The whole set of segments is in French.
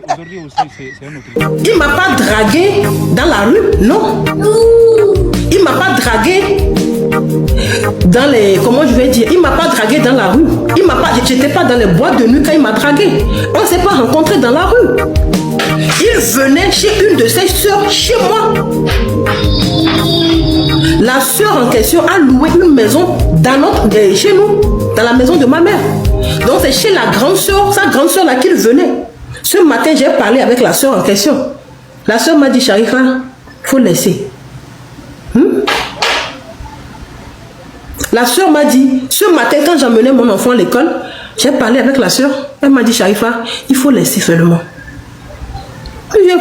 Aujourd'hui aussi, c'est un autre. Il m'a pas dragué dans la rue, non. Il m'a pas dragué dans les... Comment je vais dire? Il m'a pas dragué dans la rue. Il m'a pas... J'étais pas dans les boîtes de nuit quand il m'a dragué. On s'est pas rencontrés dans la rue. Il venait chez une de ses soeurs, chez moi. La soeur en question a loué une maison chez nous, dans la maison de ma mère. Donc c'est chez la grande soeur, sa grande soeur là qu'il venait. Ce matin, j'ai parlé avec la soeur en question. La soeur m'a dit, Sharifa, il faut laisser. La soeur m'a dit, ce matin, quand j'emmenais mon enfant à l'école, j'ai parlé avec la soeur. Elle m'a dit, Sharifa, il faut laisser seulement.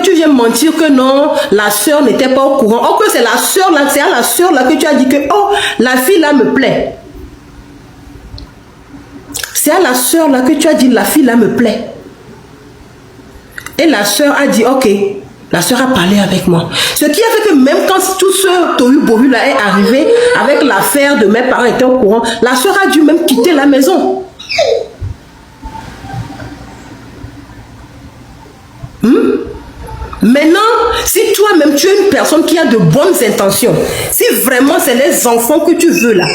Tu viens mentir que non, la soeur n'était pas au courant. Oh, que c'est la soeur là, c'est à la soeur là que tu as dit que, oh, la fille là me plaît. C'est à la soeur là que tu as dit, la fille là me plaît. Et la soeur a dit, ok. La soeur a parlé avec moi. Ce qui a fait que même quand tout ce tohu-bohu là est arrivé, avec l'affaire de mes parents étaient au courant, la soeur a dû même quitter la maison. Maintenant, si toi-même tu es une personne qui a de bonnes intentions, si vraiment c'est les enfants que tu veux là,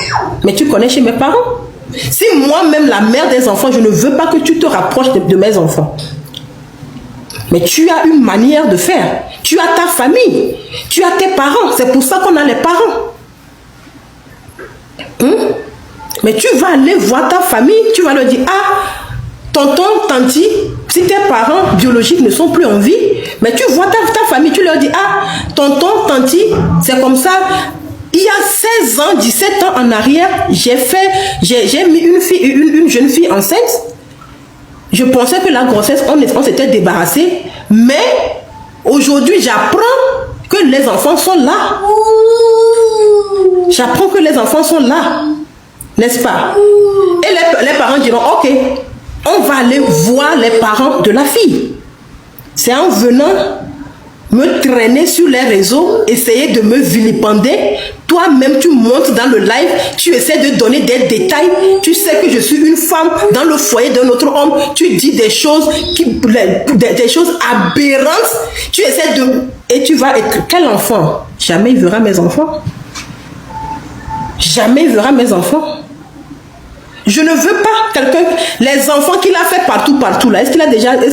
mais tu connais chez mes parents. Si moi-même, la mère des enfants, je ne veux pas que tu te rapproches de mes enfants. Mais tu as une manière de faire. Tu as ta famille. Tu as tes parents. C'est pour ça qu'on a les parents. Mais tu vas aller voir ta famille. Tu vas leur dire, ah, tonton, tanti, si tes parents biologiques ne sont plus en vie, mais tu vois ta famille, tu leur dis, ah, tonton, tanti, c'est comme ça. Il y a 16 ans, 17 ans en arrière, j'ai mis une jeune fille enceinte. Je pensais que la grossesse, on s'était débarrassé. Mais aujourd'hui, j'apprends que les enfants sont là. J'apprends que les enfants sont là. N'est-ce pas? Et les parents diront, ok, on va aller voir les parents de la fille. C'est en venant me traîner sur les réseaux, essayer de me vilipender. Toi-même, tu montes dans le live, tu essaies de donner des détails. Tu sais que je suis une femme dans le foyer d'un autre homme. Tu dis des choses, des choses aberrantes. Tu essaies de... Et tu vas être... Quel enfant? Jamais il verra mes enfants. Jamais il verra mes enfants. Je ne veux pas quelqu'un... Les enfants qu'il a fait partout là, est-ce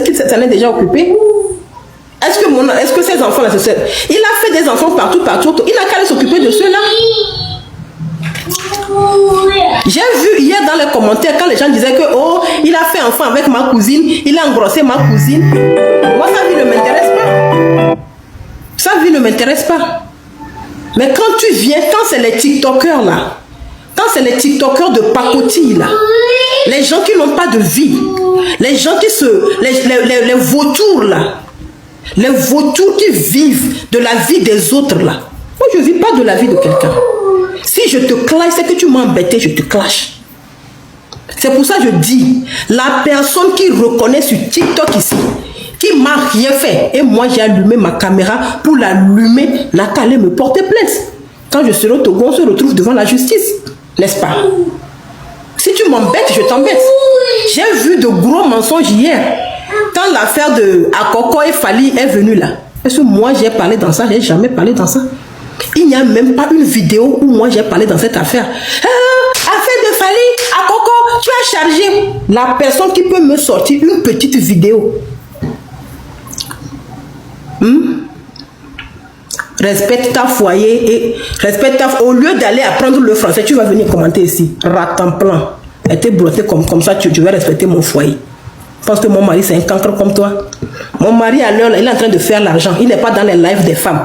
qu'il s'en est déjà occupé? Est-ce que ces enfants-là, il a fait des enfants partout, il n'a qu'à s'occuper de ceux-là. J'ai vu hier dans les commentaires quand les gens disaient que, oh, il a fait enfant avec ma cousine, il a engrossé ma cousine. Moi, sa vie ne m'intéresse pas. Sa vie ne m'intéresse pas. Mais quand tu viens, quand c'est les TikTokers là, quand c'est les TikTokers de pacotille là, les gens qui n'ont pas de vie, les gens qui les vautours là, les vautours qui vivent de la vie des autres là. Moi, je ne vis pas de la vie de quelqu'un. Si je te clash, c'est que tu m'as embêté, je te clash. C'est pour ça que je dis, la personne qui reconnaît sur TikTok ici, qui m'a rien fait, et moi j'ai allumé ma caméra pour l'allumer, n'a qu'à aller me porter plainte. Quand je serai au Togo, on se retrouve devant la justice, n'est-ce pas? Si tu m'embêtes, je t'embête. J'ai vu de gros mensonges hier. Quand l'affaire de Akoko et Fali est venue là, est-ce que moi j'ai parlé dans ça? J'ai jamais parlé dans ça. Il n'y a même pas une vidéo où moi j'ai parlé dans cette affaire. Affaire de Fali, Akoko, tu as chargé la personne qui peut me sortir une petite vidéo. Respecte ta foyer et respecte ta... Au lieu d'aller apprendre le français, tu vas venir commenter ici. Ratemplan. Elle t'est bloquée comme ça, tu vais respecter mon foyer. Parce que mon mari c'est un cancre comme toi. Mon mari à l'heure, il est en train de faire l'argent. Il n'est pas dans les lives des femmes.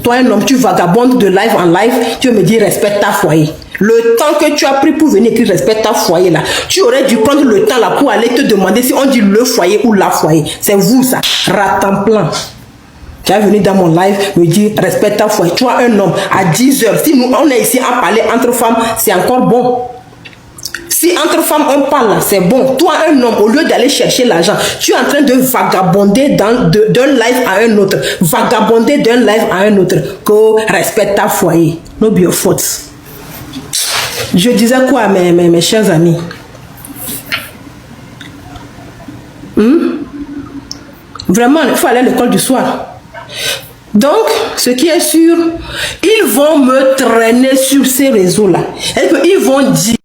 Toi un homme, tu vagabondes de live en live, tu veux me dire respecte ta foyer. Le temps que tu as pris pour venir écrire respecte ta foyer là, tu aurais dû prendre le temps là pour aller te demander si on dit le foyer ou la foyer. C'est vous ça, ratemplan. Tu es venu dans mon live me dire respecte ta foyer. Tu as un homme à 10 h. Si nous on est ici à parler entre femmes, c'est encore bon. Si entre femmes on parle, c'est bon. Toi, un homme, au lieu d'aller chercher l'argent, tu es en train de vagabonder d'un live à un autre. Vagabonder d'un live à un autre. Que respecte ta foyer. No be your fault. Je disais quoi, mes chers amis? Vraiment, il faut aller à l'école du soir. Donc, ce qui est sûr, ils vont me traîner sur ces réseaux-là. Et qu'ils vont dire